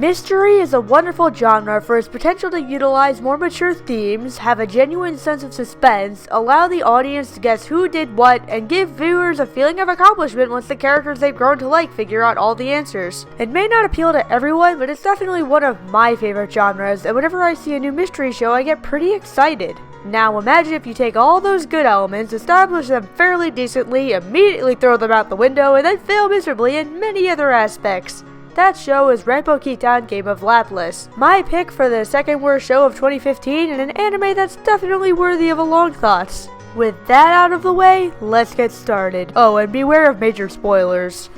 Mystery is a wonderful genre for its potential to utilize more mature themes, have a genuine sense of suspense, allow the audience to guess who did what, and give viewers a feeling of accomplishment once the characters they've grown to like figure out all the answers. It may not appeal to everyone, but it's definitely one of my favorite genres, and whenever I see a new mystery show, I get pretty excited. Now imagine if you take all those good elements, establish them fairly decently, immediately throw them out the window, and then fail miserably in many other aspects. That show is Rampo Kitan Game of Laplace, my pick for the second worst show of 2015 and an anime that's definitely worthy of a long thought. With that out of the way, let's get started. Oh, and beware of major spoilers.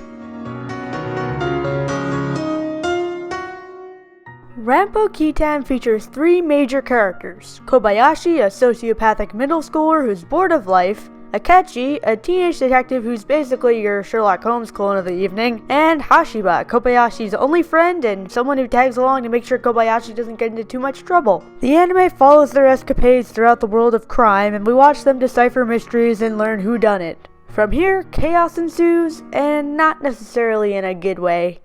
Rampo Kitan features three major characters: Kobayashi, a sociopathic middle schooler who's bored of life, Akechi, a teenage detective who's basically your Sherlock Holmes clone of the evening, and Hashiba, Kobayashi's only friend and someone who tags along to make sure Kobayashi doesn't get into too much trouble. The anime follows their escapades throughout the world of crime, and we watch them decipher mysteries and learn who done it. From here, chaos ensues, and not necessarily in a good way.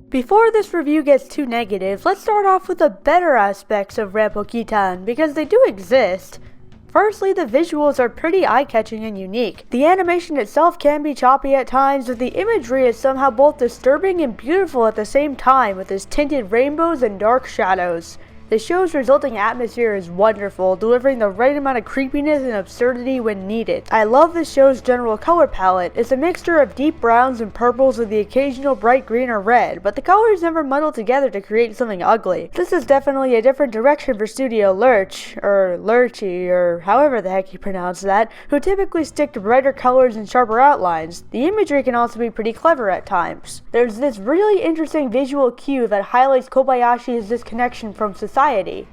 Before this review gets too negative, let's start off with the better aspects of Rampo Kitan, because they do exist. Firstly, the visuals are pretty eye-catching and unique. The animation itself can be choppy at times, but the imagery is somehow both disturbing and beautiful at the same time, with its tinted rainbows and dark shadows. The show's resulting atmosphere is wonderful, delivering the right amount of creepiness and absurdity when needed. I love the show's general color palette. It's a mixture of deep browns and purples with the occasional bright green or red, but the colors never muddle together to create something ugly. This is definitely a different direction for Studio Lurch, or Lurchy, or however the heck you pronounce that, who typically stick to brighter colors and sharper outlines. The imagery can also be pretty clever at times. There's this really interesting visual cue that highlights Kobayashi's disconnection from society.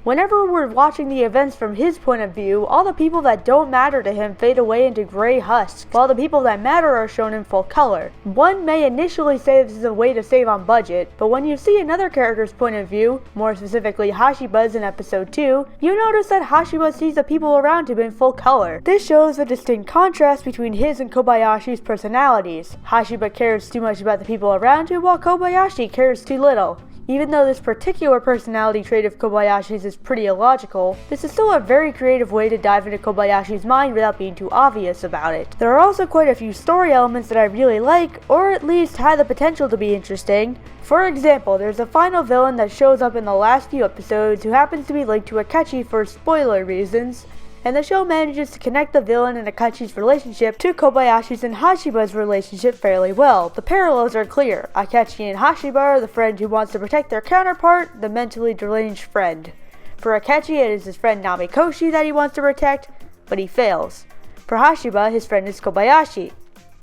Whenever we're watching the events from his point of view, all the people that don't matter to him fade away into gray husks, while the people that matter are shown in full color. One may initially say this is a way to save on budget, but when you see another character's point of view, more specifically Hashiba's in episode 2, you notice that Hashiba sees the people around him in full color. This shows a distinct contrast between his and Kobayashi's personalities. Hashiba cares too much about the people around him, while Kobayashi cares too little. Even though this particular personality trait of Kobayashi's is pretty illogical, this is still a very creative way to dive into Kobayashi's mind without being too obvious about it. There are also quite a few story elements that I really like, or at least had the potential to be interesting. For example, there's a final villain that shows up in the last few episodes who happens to be linked to Akechi for spoiler reasons, and the show manages to connect the villain and Akechi's relationship to Kobayashi's and Hashiba's relationship fairly well. The parallels are clear. Akechi and Hashiba are the friend who wants to protect their counterpart, the mentally deranged friend. For Akechi, it is his friend Namikoshi that he wants to protect, but he fails. For Hashiba, his friend is Kobayashi,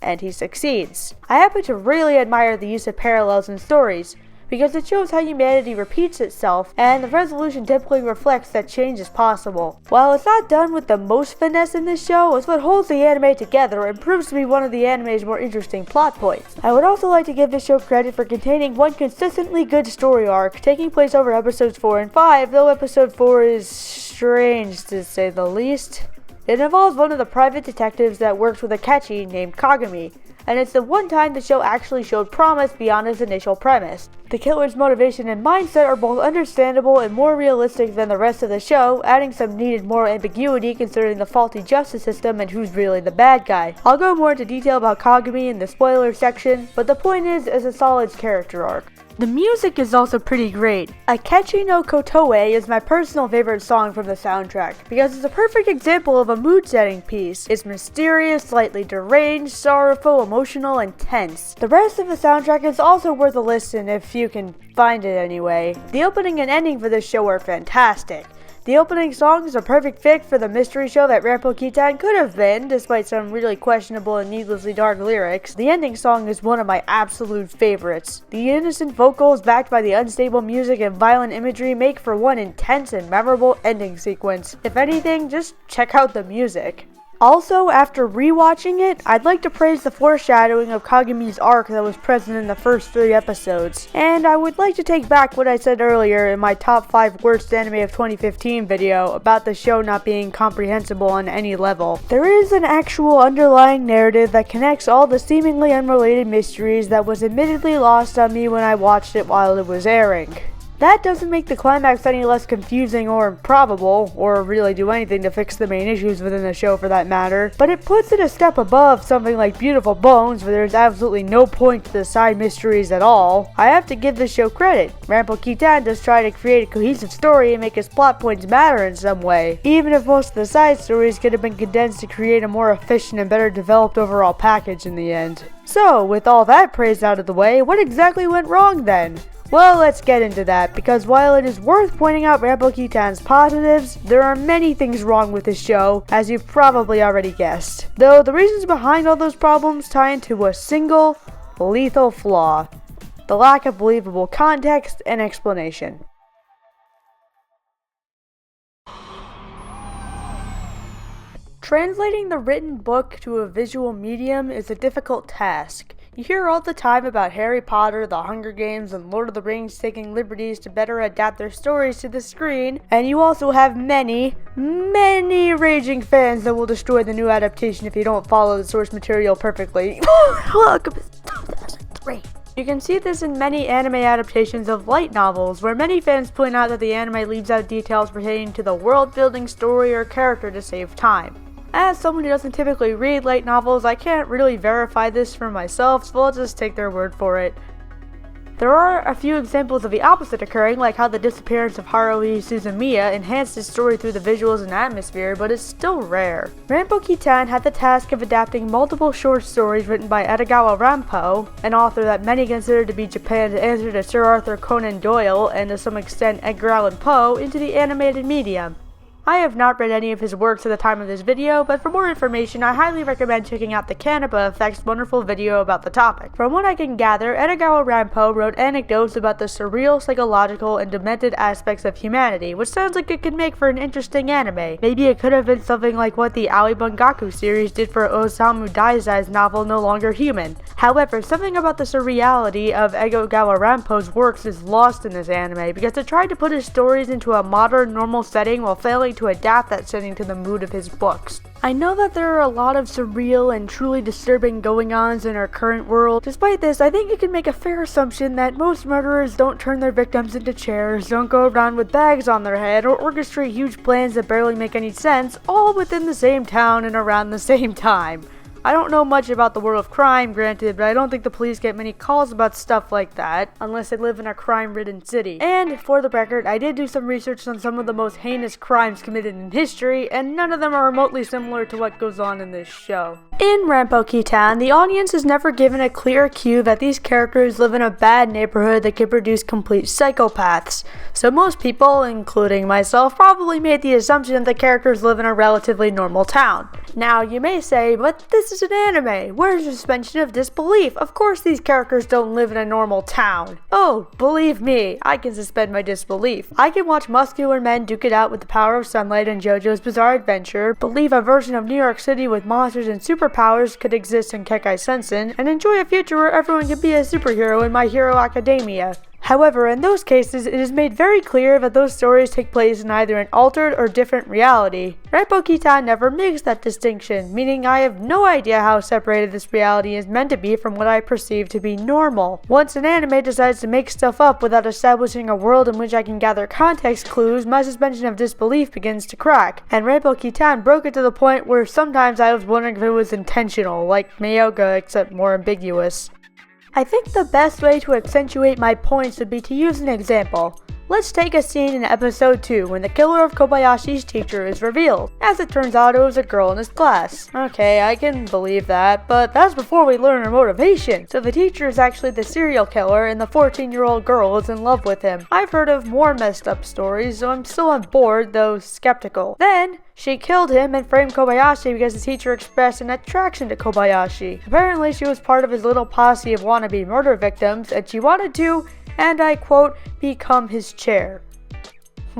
and he succeeds. I happen to really admire the use of parallels in stories, because it shows how humanity repeats itself, and the resolution typically reflects that change is possible. While it's not done with the most finesse in this show, it's what holds the anime together and proves to be one of the anime's more interesting plot points. I would also like to give this show credit for containing one consistently good story arc, taking place over episodes 4 and 5, though episode 4 is strange to say the least. It involves one of the private detectives that works with Akechi named Kagami, and it's the one time the show actually showed promise beyond its initial premise. The killer's motivation and mindset are both understandable and more realistic than the rest of the show, adding some needed moral ambiguity concerning the faulty justice system and who's really the bad guy. I'll go more into detail about Kagami in the spoiler section, but the point is, it's a solid character arc. The music is also pretty great. Akechi no Kotoe is my personal favorite song from the soundtrack, because it's a perfect example of a mood-setting piece. It's mysterious, slightly deranged, sorrowful, emotional, and tense. The rest of the soundtrack is also worth a listen if you can find it anyway. The opening and ending for this show are fantastic. The opening song is a perfect fit for the mystery show that Rampo Kitan could have been, despite some really questionable and needlessly dark lyrics. The ending song is one of my absolute favorites. The innocent vocals backed by the unstable music and violent imagery make for one intense and memorable ending sequence. If anything, just check out the music. Also, after rewatching it, I'd like to praise the foreshadowing of Kagami's arc that was present in the first 3 episodes. And I would like to take back what I said earlier in my top 5 worst anime of 2015 video about the show not being comprehensible on any level. There is an actual underlying narrative that connects all the seemingly unrelated mysteries that was admittedly lost on me when I watched it while it was airing. That doesn't make the climax any less confusing or improbable, or really do anything to fix the main issues within the show for that matter, but it puts it a step above something like Beautiful Bones, where there's absolutely no point to the side mysteries at all. I have to give this show credit. Rampo Kitan does try to create a cohesive story and make his plot points matter in some way, even if most of the side stories could have been condensed to create a more efficient and better developed overall package in the end. So, with all that praise out of the way, what exactly went wrong then? Well, let's get into that, because while it is worth pointing out Rampo Kitan's positives, there are many things wrong with this show, as you've probably already guessed. Though the reasons behind all those problems tie into a single, lethal flaw: the lack of believable context and explanation. Translating the written book to a visual medium is a difficult task. You hear all the time about Harry Potter, The Hunger Games, and Lord of the Rings taking liberties to better adapt their stories to the screen, and you also have many raging fans that will destroy the new adaptation if you don't follow the source material perfectly. Welcome to 2003. You can see this in many anime adaptations of light novels, where many fans point out that the anime leaves out details pertaining to the world-building, story, or character to save time. As someone who doesn't typically read light novels, I can't really verify this for myself, so I'll just take their word for it. There are a few examples of the opposite occurring, like how the disappearance of Haruhi Suzumiya enhanced his story through the visuals and atmosphere, but it's still rare. Rampo Kitan had the task of adapting multiple short stories written by Edogawa Rampo, an author that many consider to be Japan's answer to Sir Arthur Conan Doyle and to some extent Edgar Allan Poe, into the animated medium. I have not read any of his works at the time of this video, but for more information I highly recommend checking out the Kanapa Effect's wonderful video about the topic. From what I can gather, Edogawa Rampo wrote anecdotes about the surreal, psychological, and demented aspects of humanity, which sounds like it could make for an interesting anime. Maybe it could have been something like what the Aoi Bungaku series did for Osamu Daizai's novel No Longer Human. However, something about the surreality of Edogawa Rampo's works is lost in this anime, because it tried to put his stories into a modern, normal setting while failing to adapt that setting to the mood of his books. I know that there are a lot of surreal and truly disturbing going-ons in our current world. Despite this, I think you can make a fair assumption that most murderers don't turn their victims into chairs, don't go around with bags on their head, or orchestrate huge plans that barely make any sense, all within the same town and around the same time. I don't know much about the world of crime, granted, but I don't think the police get many calls about stuff like that, unless they live in a crime-ridden city. And, for the record, I did do some research on some of the most heinous crimes committed in history, and none of them are remotely similar to what goes on in this show. In Rampo Kitan, the audience is never given a clear cue that these characters live in a bad neighborhood that could produce complete psychopaths. So most people, including myself, probably made the assumption that the characters live in a relatively normal town. Now, you may say, but this is an anime. Where's suspension of disbelief? Of course these characters don't live in a normal town. Oh, believe me, I can suspend my disbelief. I can watch muscular men duke it out with the power of sunlight and JoJo's Bizarre Adventure, believe a version of New York City with monsters and superpowers could exist in Kekai Sensen, and enjoy a future where everyone can be a superhero in My Hero Academia. However, in those cases, it is made very clear that those stories take place in either an altered or different reality. Rampo Kitan never makes that distinction, meaning I have no idea how separated this reality is meant to be from what I perceive to be normal. Once an anime decides to make stuff up without establishing a world in which I can gather context clues, my suspension of disbelief begins to crack, and Rampo Kitan broke it to the point where sometimes I was wondering if it was intentional, like Mayoga except more ambiguous. I think the best way to accentuate my points would be to use an example. Let's take a scene in episode 2 when the killer of Kobayashi's teacher is revealed. As it turns out, it was a girl in his class. Okay, I can believe that, but that's before we learn her motivation. So the teacher is actually the serial killer and the 14-year-old girl is in love with him. I've heard of more messed up stories, so I'm still on board, though skeptical. Then, she killed him and framed Kobayashi because the teacher expressed an attraction to Kobayashi. Apparently, she was part of his little posse of wannabe murder victims, and she wanted to, and I quote, become his chair.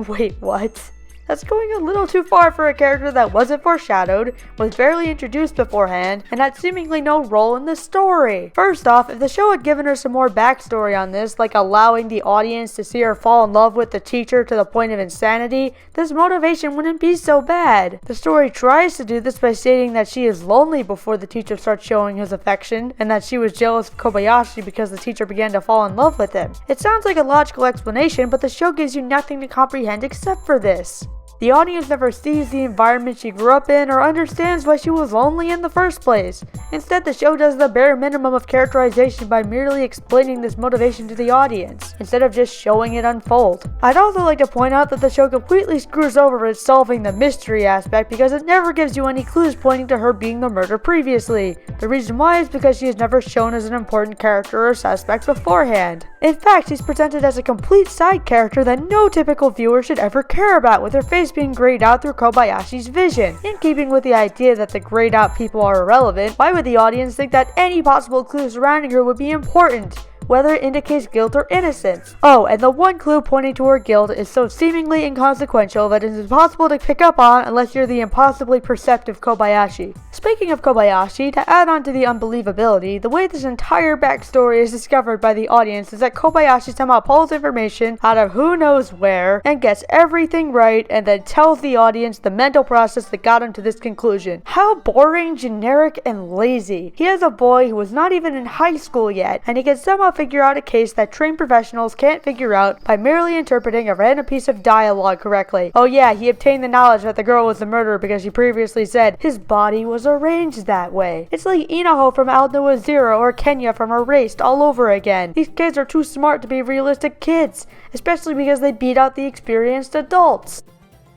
Wait, what? That's going a little too far for a character that wasn't foreshadowed, was barely introduced beforehand, and had seemingly no role in the story. First off, if the show had given her some more backstory on this, like allowing the audience to see her fall in love with the teacher to the point of insanity, this motivation wouldn't be so bad. The story tries to do this by stating that she is lonely before the teacher starts showing his affection, and that she was jealous of Kobayashi because the teacher began to fall in love with him. It sounds like a logical explanation, but the show gives you nothing to comprehend except for this. The audience never sees the environment she grew up in or understands why she was lonely in the first place. Instead, the show does the bare minimum of characterization by merely explaining this motivation to the audience, instead of just showing it unfold. I'd also like to point out that the show completely screws over its solving the mystery aspect because it never gives you any clues pointing to her being the murderer previously. The reason why is because she is never shown as an important character or suspect beforehand. In fact, she's presented as a complete side character that no typical viewer should ever care about, with her face being grayed out through Kobayashi's vision. In keeping with the idea that the grayed out people are irrelevant, why would the audience think that any possible clue surrounding her would be important, whether it indicates guilt or innocence? Oh, and the one clue pointing to her guilt is so seemingly inconsequential that it is impossible to pick up on unless you're the impossibly perceptive Kobayashi. Speaking of Kobayashi, to add on to the unbelievability, the way this entire backstory is discovered by the audience is that Kobayashi somehow pulls information out of who knows where and gets everything right and then tells the audience the mental process that got him to this conclusion. How boring, generic, and lazy. He is a boy who was not even in high school yet, and he can somehow figure out a case that trained professionals can't figure out by merely interpreting a random piece of dialogue correctly. Oh yeah, he obtained the knowledge that the girl was the murderer because she previously said his body was arranged that way. It's like Inaho from Al Noah Zero or Kenya from Erased all over again. These kids are too smart to be realistic kids, especially because they beat out the experienced adults.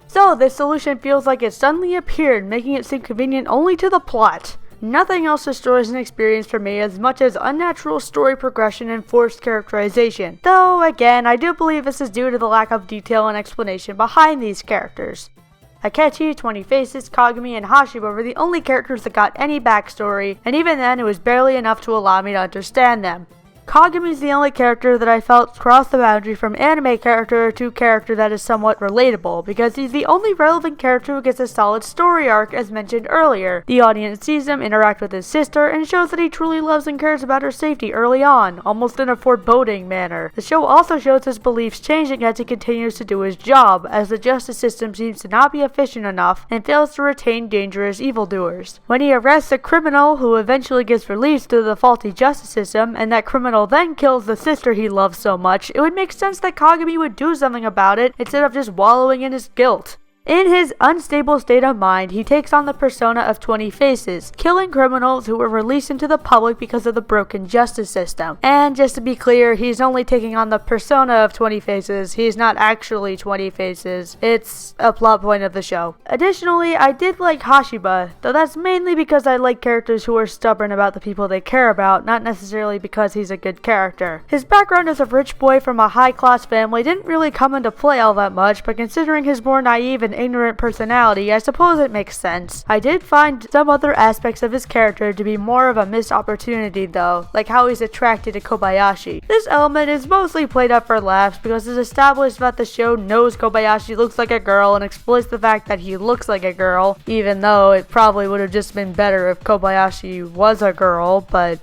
So this solution feels like it suddenly appeared, making it seem convenient only to the plot. Nothing else destroys an experience for me as much as unnatural story progression and forced characterization. Though, again, I do believe this is due to the lack of detail and explanation behind these characters. Akechi, 20 Faces, Kagami, and Hashiba were the only characters that got any backstory, and even then it was barely enough to allow me to understand them. Kagami is the only character that I felt crossed the boundary from anime character to character that is somewhat relatable, because he's the only relevant character who gets a solid story arc as mentioned earlier. The audience sees him interact with his sister and shows that he truly loves and cares about her safety early on, almost in a foreboding manner. The show also shows his beliefs changing as he continues to do his job, as the justice system seems to not be efficient enough and fails to retain dangerous evildoers. When he arrests a criminal who eventually gets released through the faulty justice system, and that criminal then kills the sister he loves so much, it would make sense that Kagami would do something about it instead of just wallowing in his guilt. In his unstable state of mind, he takes on the persona of 20 Faces, killing criminals who were released into the public because of the broken justice system. And just to be clear, he's only taking on the persona of 20 Faces, he's not actually 20 Faces. It's a plot point of the show. Additionally, I did like Hashiba, though that's mainly because I like characters who are stubborn about the people they care about, not necessarily because he's a good character. His background as a rich boy from a high-class family didn't really come into play all that much, but considering his more naive and ignorant personality, I suppose it makes sense. I did find some other aspects of his character to be more of a missed opportunity though, like how he's attracted to Kobayashi. This element is mostly played up for laughs because it's established that the show knows Kobayashi looks like a girl and exploits the fact that he looks like a girl, even though it probably would have just been better if Kobayashi was a girl, but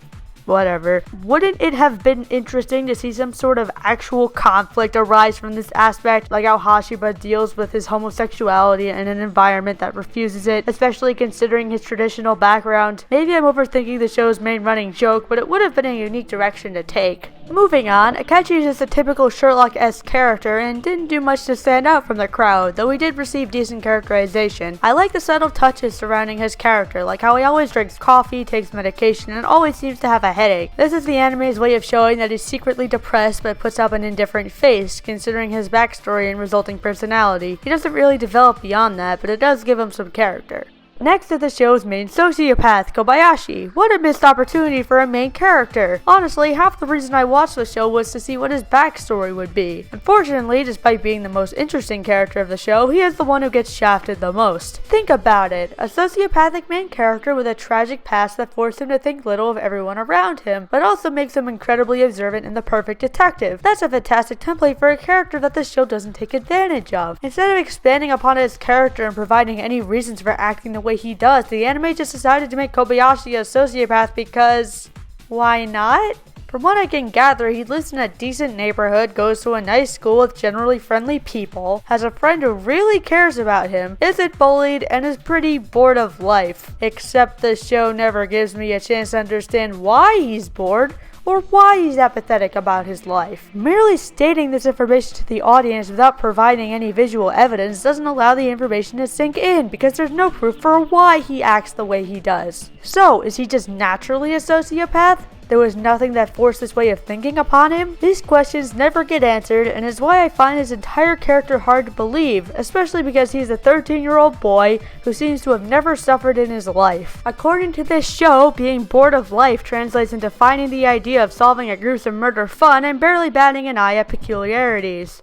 whatever. Wouldn't it have been interesting to see some sort of actual conflict arise from this aspect, like how Hashiba deals with his homosexuality in an environment that refuses it, especially considering his traditional background? Maybe I'm overthinking the show's main running joke, but it would have been a unique direction to take. Moving on, Akechi is just a typical Sherlock-esque character and didn't do much to stand out from the crowd, though he did receive decent characterization. I like the subtle touches surrounding his character, like how he always drinks coffee, takes medication, and always seems to have a headache. This is the anime's way of showing that he's secretly depressed but puts up an indifferent face, considering his backstory and resulting personality. He doesn't really develop beyond that, but it does give him some character. Next is the show's main sociopath, Kobayashi. What a missed opportunity for a main character. Honestly, half the reason I watched the show was to see what his backstory would be. Unfortunately, despite being the most interesting character of the show, he is the one who gets shafted the most. Think about it. A sociopathic main character with a tragic past that forced him to think little of everyone around him, but also makes him incredibly observant and the perfect detective. That's a fantastic template for a character that the show doesn't take advantage of. Instead of expanding upon his character and providing any reasons for acting the way he does, the anime just decided to make Kobayashi a sociopath because... why not? From what I can gather, he lives in a decent neighborhood, goes to a nice school with generally friendly people, has a friend who really cares about him, isn't bullied, and is pretty bored of life. Except the show never gives me a chance to understand why he's bored, or why he's apathetic about his life. Merely stating this information to the audience without providing any visual evidence doesn't allow the information to sink in, because there's no proof for why he acts the way he does. So, is he just naturally a sociopath? There was nothing that forced this way of thinking upon him? These questions never get answered, and is why I find his entire character hard to believe, especially because he's a 13-year-old boy who seems to have never suffered in his life. According to this show, being bored of life translates into finding the idea of solving a gruesome murder fun and barely batting an eye at peculiarities.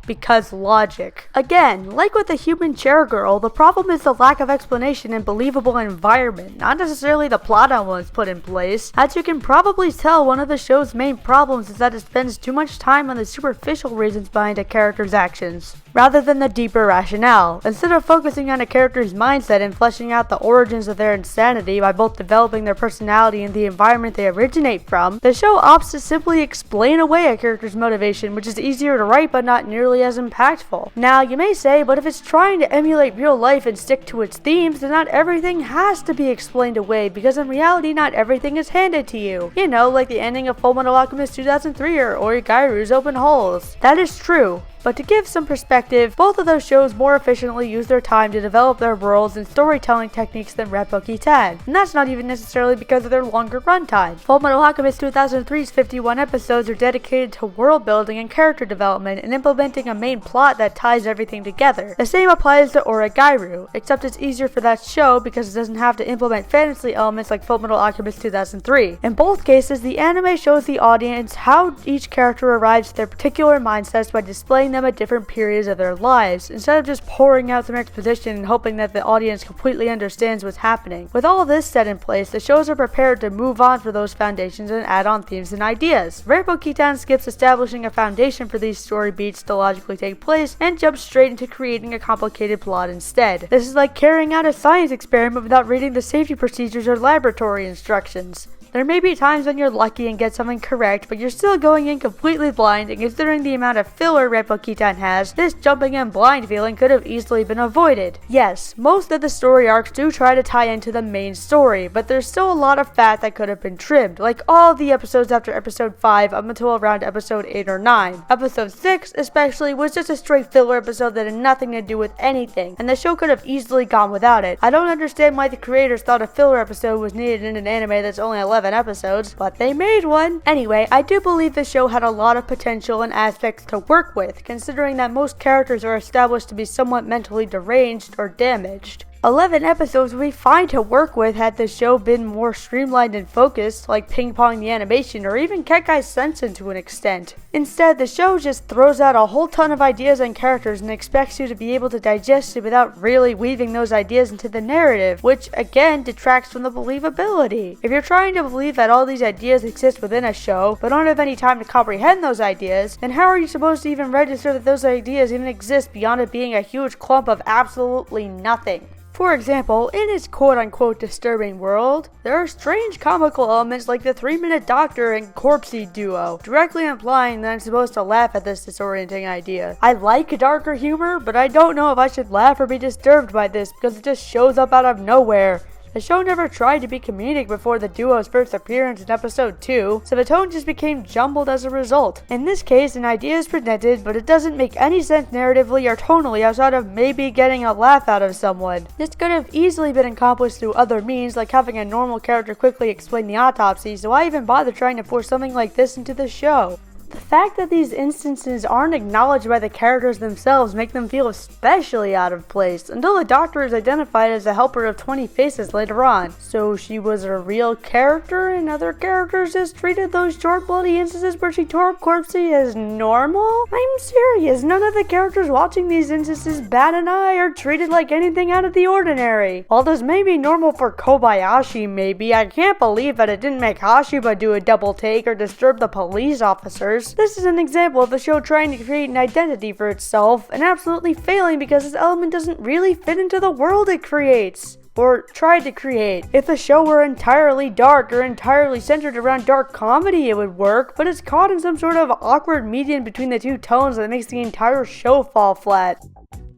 Because logic. Again, like with the human chair girl, the problem is the lack of explanation and believable environment, not necessarily the plot elements put in place. As you can probably tell, one of the show's main problems is that it spends too much time on the superficial reasons behind a character's actions, rather than the deeper rationale. Instead of focusing on a character's mindset and fleshing out the origins of their insanity by both developing their personality and the environment they originate from, the show opts to simply explain away a character's motivation, which is easier to write but not nearly as impactful. Now, you may say, but if it's trying to emulate real life and stick to its themes, then not everything has to be explained away, because in reality, not everything is handed to you. You know, like the ending of Fullmetal Alchemist 2003 or Origairu's Open Holes. That is true. But to give some perspective, both of those shows more efficiently use their time to develop their worlds and storytelling techniques than Rampo Kitan, and that's not even necessarily because of their longer runtime. Fullmetal Alchemist 2003's 51 episodes are dedicated to world building and character development and implementing a main plot that ties everything together. The same applies to Origairu, except it's easier for that show because it doesn't have to implement fantasy elements like Fullmetal Alchemist 2003. In both cases, the anime shows the audience how each character arrives at their particular mindsets by displaying them at different periods of their lives, instead of just pouring out some exposition and hoping that the audience completely understands what's happening. With all this set in place, the shows are prepared to move on for those foundations and add on themes and ideas. Rampo Kitan skips establishing a foundation for these story beats to logically take place and jumps straight into creating a complicated plot instead. This is like carrying out a science experiment without reading the safety procedures or laboratory instructions. There may be times when you're lucky and get something correct, but you're still going in completely blind, and considering the amount of filler Rampo Kitan has, this jumping in blind feeling could have easily been avoided. Yes, most of the story arcs do try to tie into the main story, but there's still a lot of fat that could have been trimmed, like all of the episodes after episode 5 up until around episode 8 or 9. Episode 6, especially, was just a straight filler episode that had nothing to do with anything, and the show could have easily gone without it. I don't understand why the creators thought a filler episode was needed in an anime that's only 11 episodes, but they made one. Anyway, I do believe the show had a lot of potential and aspects to work with, considering that most characters are established to be somewhat mentally deranged or damaged. 11 episodes would be fine to work with had the show been more streamlined and focused, like ping-pong the animation or even Kekkai's Sensen to an extent. Instead, the show just throws out a whole ton of ideas and characters and expects you to be able to digest it without really weaving those ideas into the narrative, which again detracts from the believability. If you're trying to believe that all these ideas exist within a show, but don't have any time to comprehend those ideas, then how are you supposed to even register that those ideas even exist beyond it being a huge clump of absolutely nothing? For example, in his quote-unquote disturbing world, there are strange comical elements like the 3-minute doctor and corpsey duo, directly implying that I'm supposed to laugh at this disorienting idea. I like darker humor, but I don't know if I should laugh or be disturbed by this because it just shows up out of nowhere. The show never tried to be comedic before the duo's first appearance in episode 2, so the tone just became jumbled as a result. In this case, an idea is presented, but it doesn't make any sense narratively or tonally outside of maybe getting a laugh out of someone. This could have easily been accomplished through other means, like having a normal character quickly explain the autopsy, so why even bother trying to force something like this into the show? The fact that these instances aren't acknowledged by the characters themselves make them feel especially out of place, until the Doctor is identified as the helper of 20 Faces later on. So she was a real character, and other characters just treated those short bloody instances where she tore up corpses as normal? I'm serious, none of the characters watching these instances bat an eye or treated like anything out of the ordinary. While this may be normal for Kobayashi maybe, I can't believe that it didn't make Hashiba do a double take or disturb the police officers. This is an example of the show trying to create an identity for itself and absolutely failing because this element doesn't really fit into the world it creates. Or tried to create. If the show were entirely dark or entirely centered around dark comedy, it would work, but it's caught in some sort of awkward median between the two tones that makes the entire show fall flat.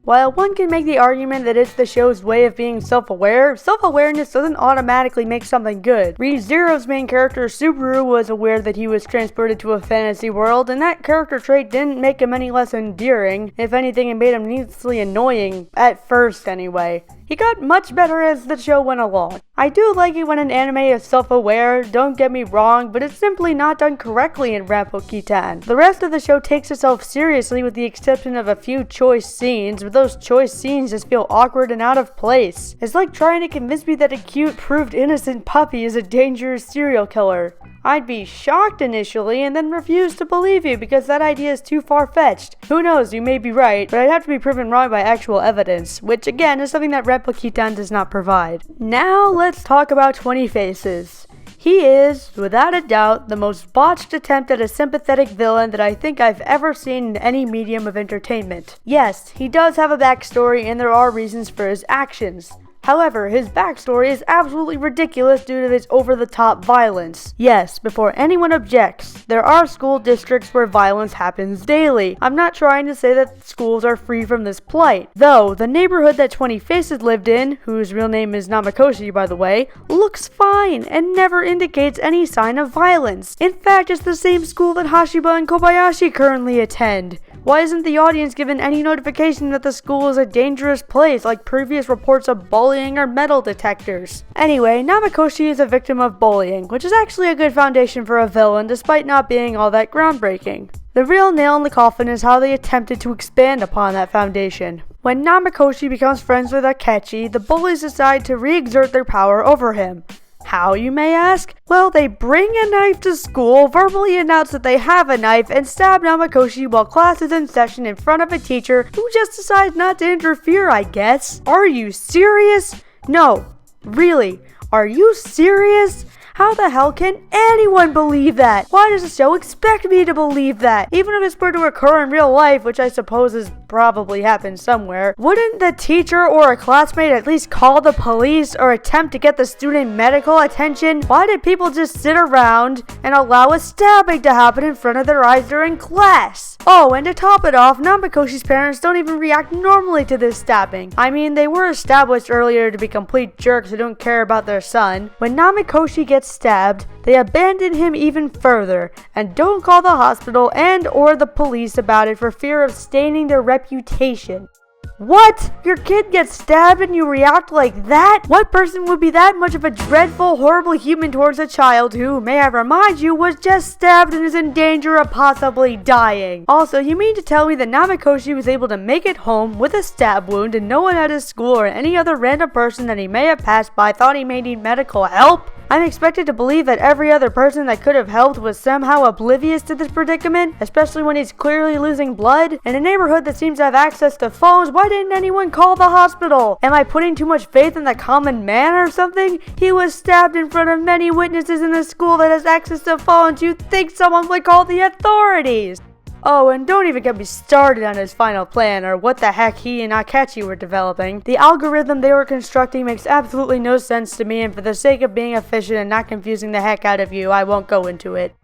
While one can make the argument that it's the show's way of being self-aware, self-awareness doesn't automatically make something good. Re:Zero's main character, Subaru, was aware that he was transported to a fantasy world, and that character trait didn't make him any less endearing. If anything, it made him needlessly annoying, at first anyway. He got much better as the show went along. I do like it when an anime is self-aware, don't get me wrong, but it's simply not done correctly in Rampo Kitan. The rest of the show takes itself seriously with the exception of a few choice scenes, but those choice scenes just feel awkward and out of place. It's like trying to convince me that a cute, proved innocent puppy is a dangerous serial killer. I'd be shocked initially and then refuse to believe you because that idea is too far-fetched. Who knows, you may be right, but I'd have to be proven wrong by actual evidence, which again is something that Rampo Kitan does not provide. Now let's talk about 20 Faces. He is, without a doubt, the most botched attempt at a sympathetic villain that I think I've ever seen in any medium of entertainment. Yes, he does have a backstory and there are reasons for his actions. However, his backstory is absolutely ridiculous due to his over-the-top violence. Yes, before anyone objects, there are school districts where violence happens daily. I'm not trying to say that schools are free from this plight. Though, the neighborhood that 20 Faces lived in, whose real name is Namakoshi by the way, looks fine and never indicates any sign of violence. In fact, it's the same school that Hashiba and Kobayashi currently attend. Why isn't the audience given any notification that the school is a dangerous place like previous reports of bullying or metal detectors? Anyway, Namakoshi is a victim of bullying, which is actually a good foundation for a villain despite not being all that groundbreaking. The real nail in the coffin is how they attempted to expand upon that foundation. When Namakoshi becomes friends with Akechi, the bullies decide to re-exert their power over him. How, you may ask? Well, they bring a knife to school, verbally announce that they have a knife, and stab Namakoshi while class is in session in front of a teacher who just decides not to interfere, I guess. Are you serious? No. Really? Are you serious? How the hell can anyone believe that? Why does the show expect me to believe that? Even if it's were to occur in real life, which I suppose is probably happened somewhere, wouldn't the teacher or a classmate at least call the police or attempt to get the student medical attention? Why did people just sit around and allow a stabbing to happen in front of their eyes during class? Oh, and to top it off, Namakoshi's parents don't even react normally to this stabbing. I mean, they were established earlier to be complete jerks who don't care about their son. When Namakoshi gets stabbed, they abandon him even further and don't call the hospital and or the police about it for fear of staining their reputation. What? Your kid gets stabbed and you react like that? What person would be that much of a dreadful, horrible human towards a child who, may I remind you, was just stabbed and is in danger of possibly dying? Also, you mean to tell me that Namakoshi was able to make it home with a stab wound and no one at his school or any other random person that he may have passed by thought he may need medical help? I'm expected to believe that every other person that could have helped was somehow oblivious to this predicament, especially when he's clearly losing blood. In a neighborhood that seems to have access to phones, why didn't anyone call the hospital? Am I putting too much faith in the common man or something? He was stabbed in front of many witnesses in a school that has access to phones. You'd think someone would call the authorities. Oh, and don't even get me started on his final plan, or what the heck he and Akechi were developing. The algorithm they were constructing makes absolutely no sense to me, and for the sake of being efficient and not confusing the heck out of you, I won't go into it.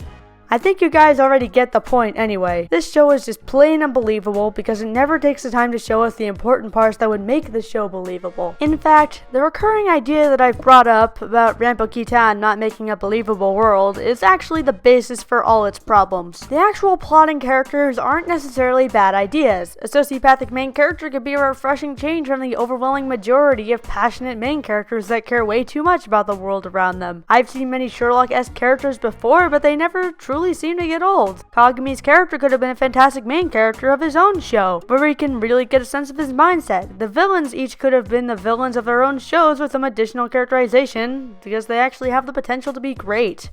I think you guys already get the point anyway. This show is just plain unbelievable because it never takes the time to show us the important parts that would make the show believable. In fact, the recurring idea that I've brought up about Rampo Kitan not making a believable world is actually the basis for all its problems. The actual plotting characters aren't necessarily bad ideas. A sociopathic main character could be a refreshing change from the overwhelming majority of passionate main characters that care way too much about the world around them. I've seen many Sherlock-esque characters before, but they never truly truly seem to get old. Kagami's character could have been a fantastic main character of his own show, where we can really get a sense of his mindset. The villains each could have been the villains of their own shows with some additional characterization, because they actually have the potential to be great.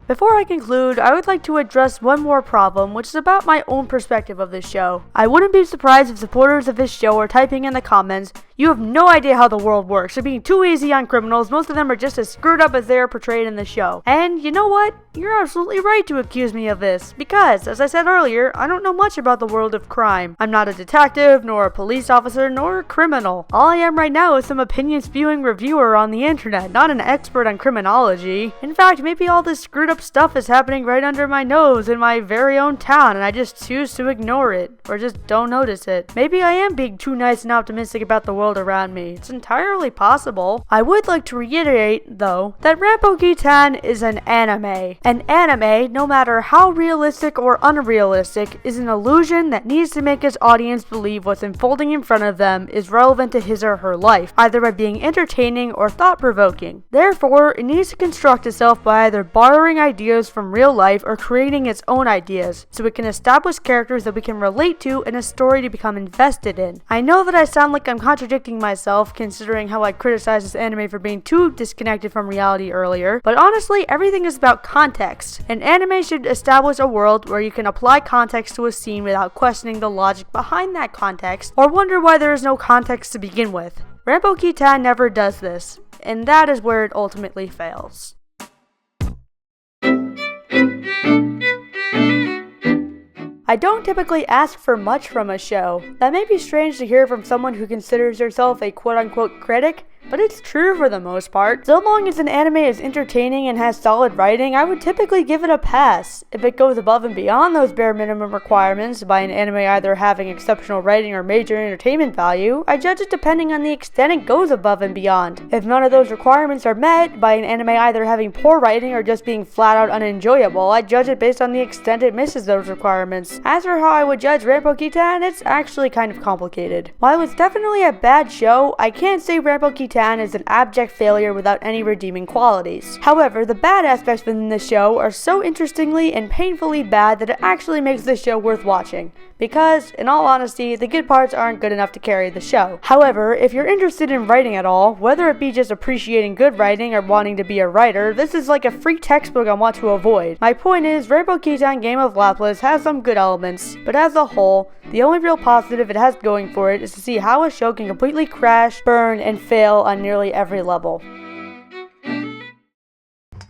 Before I conclude, I would like to address one more problem, which is about my own perspective of this show. I wouldn't be surprised if supporters of this show are typing in the comments, "You have no idea how the world works. You're being too easy on criminals. Most of them are just as screwed up as they are portrayed in the show." And you know what? You're absolutely right to accuse me of this, because, as I said earlier, I don't know much about the world of crime. I'm not a detective, nor a police officer, nor a criminal. All I am right now is some opinion-spewing reviewer on the internet, not an expert on criminology. In fact, maybe all this screwed up stuff is happening right under my nose in my very own town, and I just choose to ignore it, or just don't notice it. Maybe I am being too nice and optimistic about the world around me. It's entirely possible. I would like to reiterate, though, that Rampo Kitan is an anime. An anime, no matter how realistic or unrealistic, is an illusion that needs to make its audience believe what's unfolding in front of them is relevant to his or her life, either by being entertaining or thought-provoking. Therefore, it needs to construct itself by either borrowing ideas from real life or creating its own ideas, so it can establish characters that we can relate to and a story to become invested in. I know that I sound like I'm contradicting myself, considering how I criticized this anime for being too disconnected from reality earlier, but honestly, everything is about context. An anime should establish a world where you can apply context to a scene without questioning the logic behind that context, or wonder why there is no context to begin with. Rampo Kitan never does this, and that is where it ultimately fails. I don't typically ask for much from a show. That may be strange to hear from someone who considers herself a quote-unquote critic, but it's true for the most part. So long as an anime is entertaining and has solid writing, I would typically give it a pass. If it goes above and beyond those bare minimum requirements by an anime either having exceptional writing or major entertainment value, I judge it depending on the extent it goes above and beyond. If none of those requirements are met by an anime either having poor writing or just being flat out unenjoyable, I judge it based on the extent it misses those requirements. As for how I would judge Rampo Kitan, it's actually kind of complicated. While it's definitely a bad show, I can't say Rampo Kitan is an abject failure without any redeeming qualities. However, the bad aspects within the show are so interestingly and painfully bad that it actually makes the show worth watching. Because, in all honesty, the good parts aren't good enough to carry the show. However, if you're interested in writing at all, whether it be just appreciating good writing or wanting to be a writer, this is like a free textbook on what to avoid. My point is, Rampo Kitan Game of Laplace has some good elements, but as a whole, the only real positive it has going for it is to see how a show can completely crash, burn, and fail on nearly every level.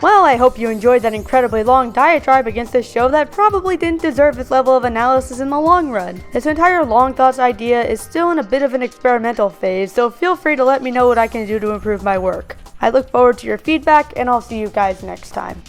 Well, I hope you enjoyed that incredibly long diatribe against this show that probably didn't deserve this level of analysis in the long run. This entire long thoughts idea is still in a bit of an experimental phase, so feel free to let me know what I can do to improve my work. I look forward to your feedback, and I'll see you guys next time.